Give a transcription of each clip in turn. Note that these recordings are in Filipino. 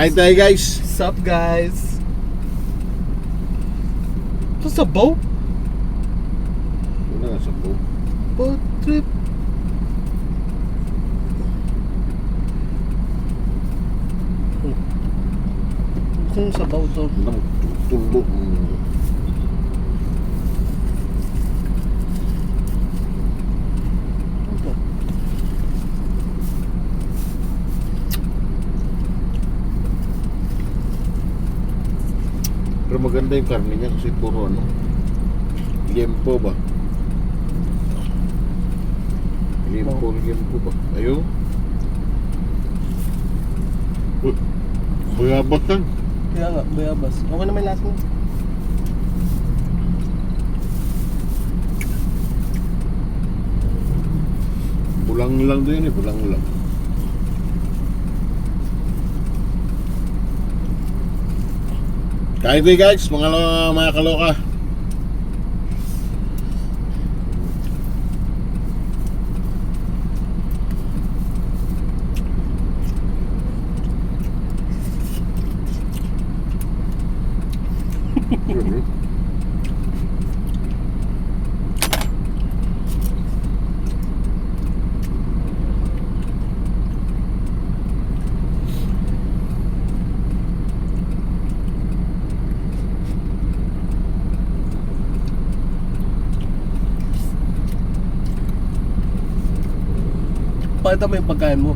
Kain tayo guys. Sup guys? Ito sabaw? Wala nga sa po. Boat trip. Gusto yung sabaw to. Nang tulo. Ito. Pero maganda yung karne niya kasi puro ano. Liempo ba? Liempo ba? Ayun. Bayabas yan. Kaya nga, bayabas. Okay na may lasa mo. Bulang lang din eh, bulang lang. Kain tayo guys, mga kaloka. Pakita mo yung pagkain mo.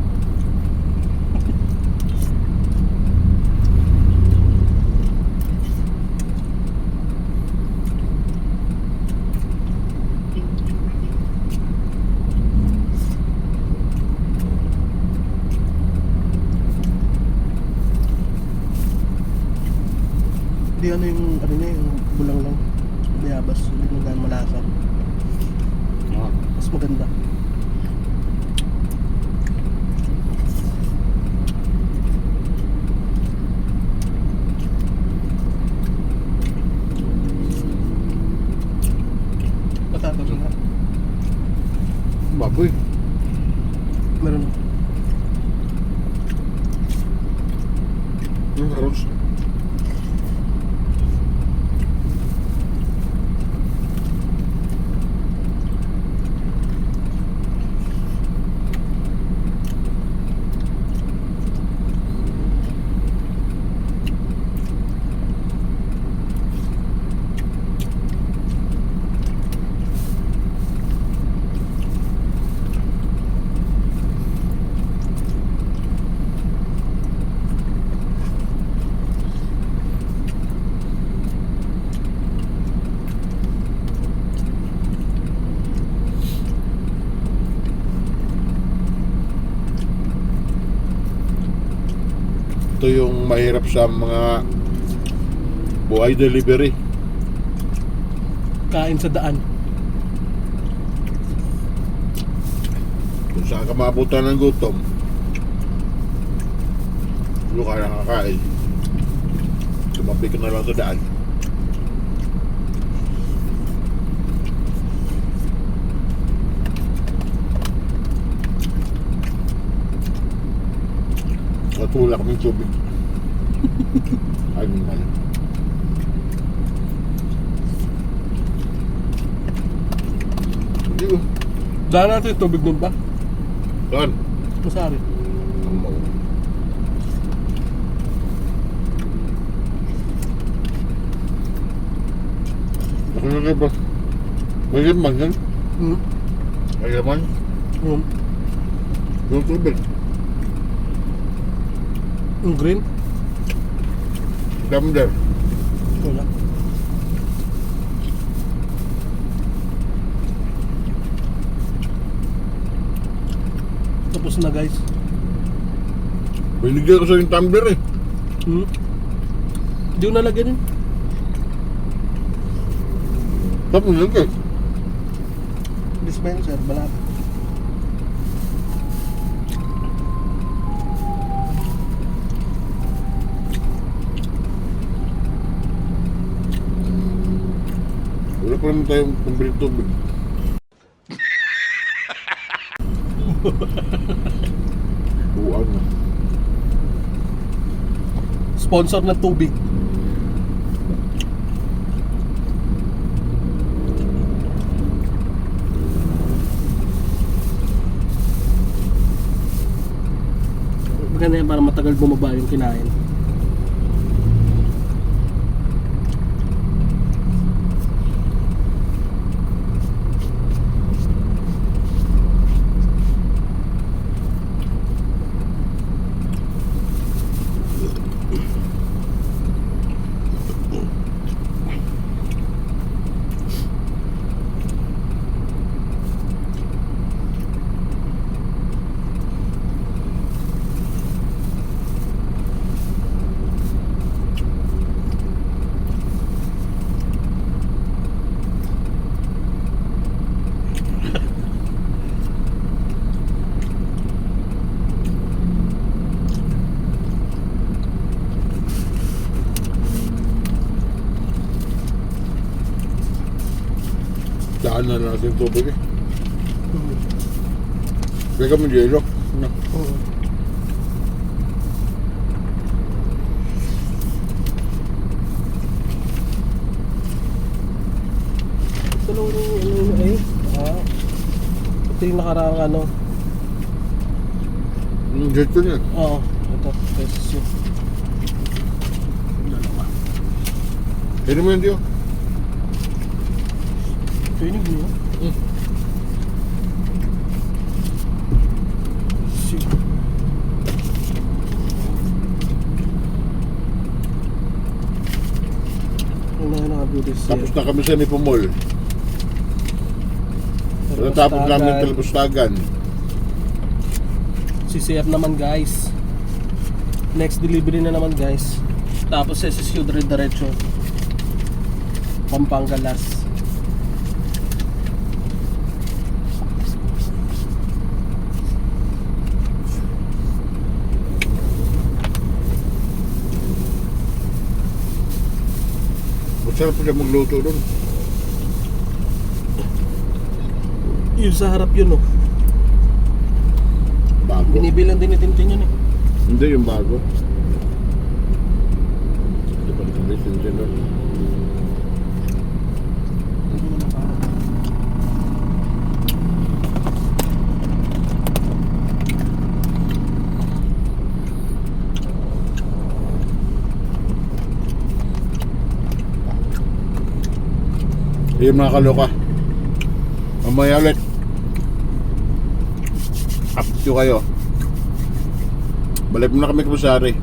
Hindi ano niya, yung bulang lang. Bayabas, hindi mo ganun malasa. Mas maganda. Patatas na. Baboy. Meron na. Yung haros. Ito yung mahirap sa mga buhay delivery. Kain sa daan. Kung saan ka maabutan ng gutom, doon ka nakakain. Tumabi ka na lang sa daan. Matulak ng tubig. Ay, naman. Hindi ko. Daan natin yung tubig nun ba? Saan? Masari. Amaw. Ano ba? May laman yan? May laman? Yung tubig. Yung green? Damder. Wala. Tapos na guys. Binigyan ko sa yung tumbler eh. Hindi ko nalagyan yun. Tapos nilagay. Dispenser, balata. Wala pa naman tayong pambili tubig. Buwan na. Sponsor ng tubig. Maganda yan para matagal bumaba yung kinain. Daan na natin yung tubig eh. Kaya kami yelo. No. Oo. Ito lang yung ano eh. Ito yung nakaraang ano. Dito niya. Oo. Ito. Pesos yun. Dalawa. Pwede mo yun, Dio? Pwede mo yun? Shit. Ano na nakabuti siya. Tapos na kami sa Nipomol. Tapos namin ng Telepostagan. Si CF naman guys. Next delivery na naman guys. Tapos SSU diretso. Pampanga last. Masarap pa siya magluto doon. Yun sa harap yun oh. Bago. Binibilang din ni Tintin yun eh. Hindi, yung bago. Hindi pa rin Tintin doon. Yung mga kaloka. Mamaya ulit. Up to kayo. Balik mo na kami Kapusari.